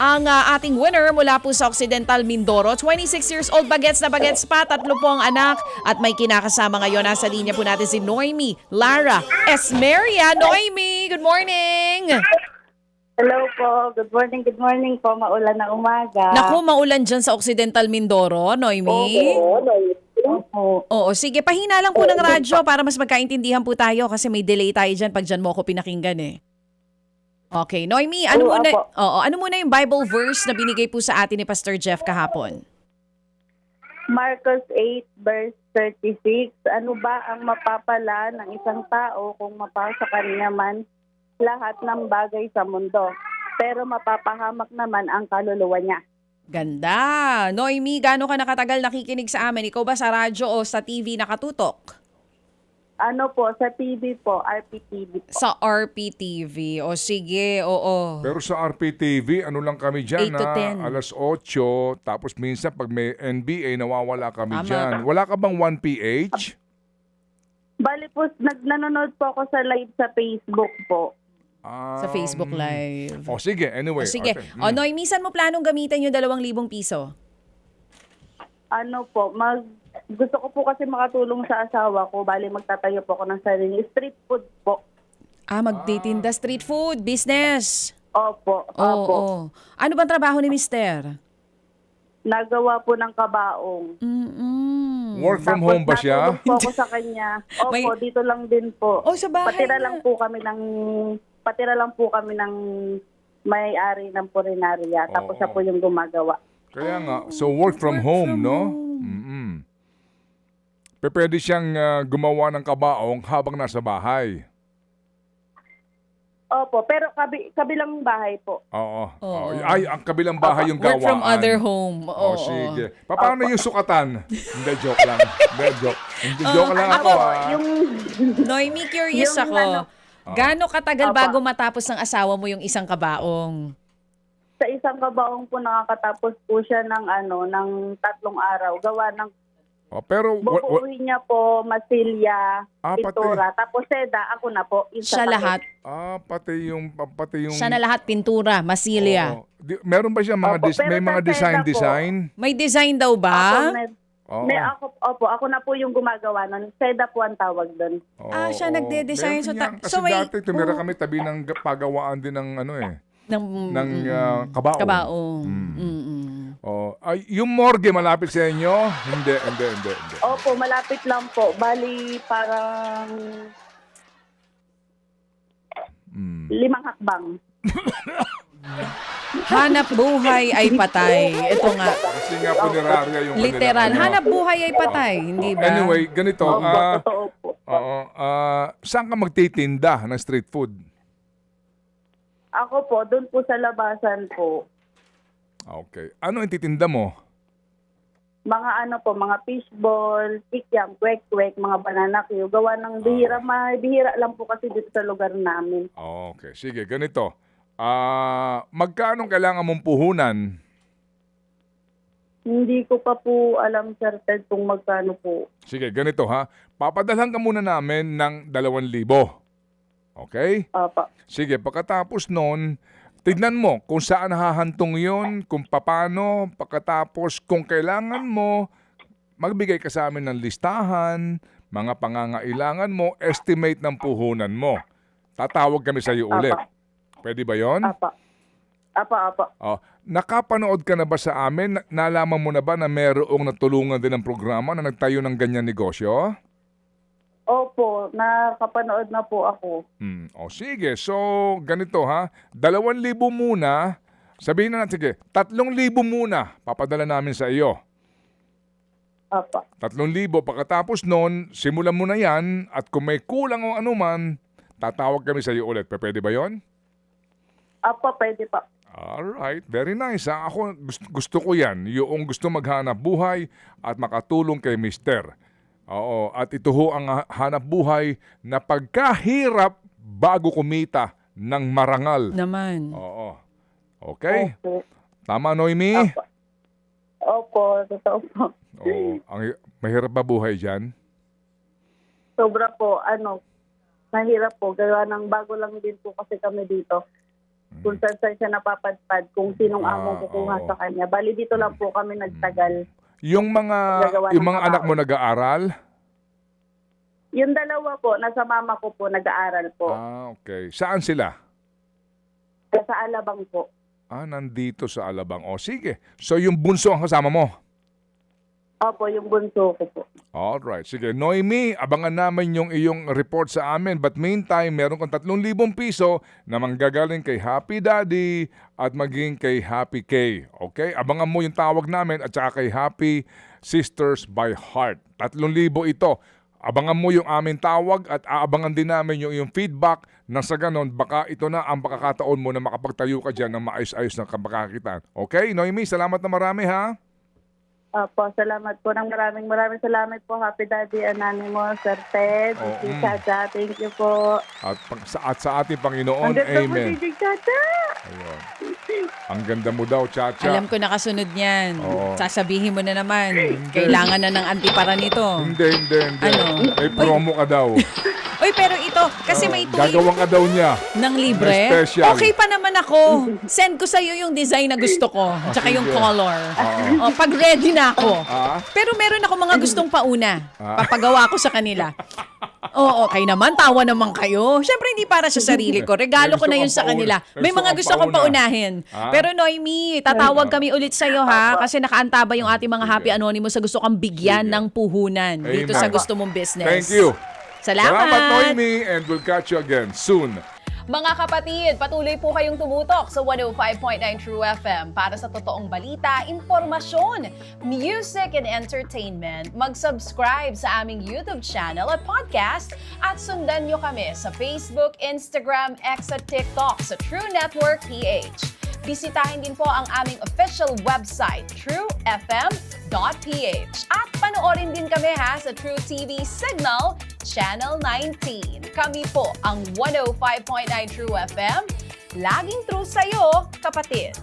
ang ating winner mula po sa Occidental Mindoro. 26 years old, bagets na bagets pa, 3 po ang anak. At may kinakasama ngayon, nasa linya po natin si Noemi Lara Esmeria. Noemi, good morning! Hello po. Good morning po. Maulan na umaga. Naku, maulan dyan sa Occidental Mindoro, Noemi. Opo. Oo, sige, pahina lang po ng radyo para mas magkaintindihan po tayo kasi may delay tayo dyan pag dyan mo ako pinakinggan eh. Okay, Noemi, ano muna yung Bible verse na binigay po sa atin ni Pastor Jeff kahapon? Marcos 8 verse 36. Ano ba ang mapapala ng isang tao kung mapasa kanya man lahat ng bagay sa mundo, pero mapapahamak naman ang kaluluwa niya? Ganda! Noemi, gaano ka nakatagal nakikinig sa amin? Ikaw ba sa radyo o sa TV nakatutok? Ano po, sa TV po, RPTV po. Sa RPTV. O sige, oo. Pero sa RPTV, ano lang kami dyan 8 to 10. alas 8, tapos minsan pag may NBA, nawawala kami Tama. dyan. Wala ka bang 1PH? Bali po, nanonood po ako sa live sa Facebook po. Sa Facebook Live. O sige, anyway. O sige. Okay. O Noy, minsan mo planong gamitin yung 2,000 piso? Ano po, gusto ko po kasi makatulong sa asawa ko. Bali, magtatayo po ako ng sarili. Street food po. Magtitinda street food, business. Opo, Oo. opo. Ano bang trabaho ni Mister? Nagawa po ng kabaong. Work from home ba siya? Natulong po ako sa kanya. Opo, May- dito lang din po. Oh, sa bahay Patira na. lang po kami ng may-ari ng purinarya. Tapos siya po yung gumagawa. Kaya nga, so work from home, no? Mm-mm. Pwede siyang gumawa ng kabaong habang nasa bahay. Opo, pero kabilang bahay po. Oo. Oo. Ay, ang kabilang bahay yung gawaan. Work from other home. Oh, sige. Paano yung sukatan? Hindi, joke lang. Hindi, joke. Hindi, joke lang ako. Yung Noemi, curious Yung ako. Gaano katagal Apa. bago matapos ng asawa mo yung isang kabaong? sa isang kabaong po nakakatapos po siya ng ng 3 araw. Gawa ng Pero, bubuuhin niya po, masilya, pati. pintura. Tapos seda, ako na po. Yung Siya sa lahat. pati yung... Siya na lahat, pintura, masilya. Oo. Meron ba siya mga, Opo, pero may mga sa seda po. design? May design daw Ako, ba? Oo. ako na po yung gumagawa nun. Seda po ang tawag doon. Siya nagde-design. So, Meron yan. Kasi so may... dati tumira kami tabi ng pagawaan din ng ng kabaong. kabaong. Yung morgue malapit sa inyo? Hindi. Opo, malapit lang po. Bali, parang 5 hakbang. Hanap buhay ay patay. Ito nga. Kasi nga punerarya yung Literal. kanilang, Hanap buhay ay patay. Hindi ba? Anyway, ganito. Opo, totoo po. Saan ka magtitinda ng street food? Ako po, doon po sa labasan po. Okay. Ano ang titinda mo? Mga mga fishball, kikyam, kwek-kwek, mga banana cue. Gawa ng bihira. Bihira lang po kasi dito sa lugar namin. Okay. Sige, ganito. Magkano kailangan mong puhunan? Hindi ko pa po alam certain kung magkano po. Sige, ganito ha. Papadalhan ka muna namin ng 2,000. Okay? Apa. Sige, pagkatapos nun, tignan mo kung saan hahantong yun, kung paano, pagkatapos kung kailangan mo, magbigay ka sa amin ng listahan, mga pangangailangan mo, estimate ng puhunan mo. Tatawag kami sa iyo ulit. Pwede ba yon? Apa. Nakapanood ka na ba sa amin? Nalaman mo na ba na mayroong natulungan din ng programa na nagtayo ng ganyan negosyo? Opo, nakapanood na po ako. Sige. So, ganito ha. 2,000 muna. Sabihin na natin, sige, 3,000 muna. Papadala namin sa iyo. Apa. 3,000. Pagkatapos nun, simulan mo na yan. At kung may kulang o anuman, tatawag kami sa iyo ulit. Pwede ba yon? Apa, pwede pa. Alright. Very nice. Ako, gusto ko yan. Yung gusto maghanap buhay at makatulong kay Mister. Oo, at ito ho ang hanap buhay na pagkahirap bago kumita ng marangal. Naman. Oo. Okay? Opo. Tama, Noemi? Opo, totoo po. Oo. Mahirap ba buhay dyan? Sobra po, mahirap po. Gawa ng bago lang din po kasi kami dito. kung saan siya napapadpad, kung sinong among kukuha oo. sa kanya. Bali, dito lang po kami nagtagal. Yung Gagawa ng anak mo trabaho. nag-aaral? Yung dalawa po, nasa mama ko po, nag-aaral po. Okay. Saan sila? Sa Alabang po. Nandito sa Alabang. O, sige. So, yung bunso ang kasama mo? Opo, yung bunso ko po. Alright. Sige. Noemi, abangan namin yung iyong report sa amin. But meantime, meron kang 3,000 piso na manggagaling kay Happy Daddy at maging kay Happy K. Okay? Abangan mo yung tawag namin at saka kay Happy Sisters by Heart. 3,000 ito. Abangan mo yung aming tawag at aabangan din namin yung iyong feedback na sa ganon, baka ito na ang pagkakataon mo na makapagtayo ka dyan ng maayos-ayos ng kapakakitan. Okay, Noemi, salamat na marami ha. Opo, salamat po ng maraming salamat po, Happy Daddy Anonymous, Sir Ted, Oo. si Chacha, thank you po. At sa ating Panginoon, Ang ganda mo, amen. DJ Chacha! Ayun. Ang ganda mo daw, Chacha. Alam ko nakasunod niyan. Oo. Sasabihin mo na naman, kailangan na ng antipara nito. Hindi. Ano? May promo ka daw. Uy, pero ito, kasi may tuwing Gagawin ka daw niya. ng libre. May special. Okay pa naman ako. Send ko sa'yo yung design na gusto ko. Tsaka yung sige. color. Pag ready na ako. Pero meron ako mga gustong pauna. Papagawa ko sa kanila. Oo, kayo naman. Tawa naman kayo. Siyempre, hindi para sa sarili ko. Regalo ko na yun sa kanila. May mga gusto kong paunahin. Pero Noemi, tatawag kami ulit sa'yo ha. Kasi nakaantaba yung ating mga Happy Anonymous sa gusto kang bigyan ng puhunan dito sa Amen. gusto mong business. Thank you. Salamat Noemi, and we'll catch you again soon. Mga kapatid, patuloy po kayong tumutok sa 105.9 True FM para sa totoong balita, impormasyon, music, and entertainment. Mag-subscribe sa aming YouTube channel at podcast at sundan nyo kami sa Facebook, Instagram, X at TikTok sa True Network PH. Bisitahin din po ang aming official website, truefm.ph. At panoorin din kami sa True TV Signal, Channel 19. Kami po ang 105.9 True FM. Laging true sa'yo, kapatid.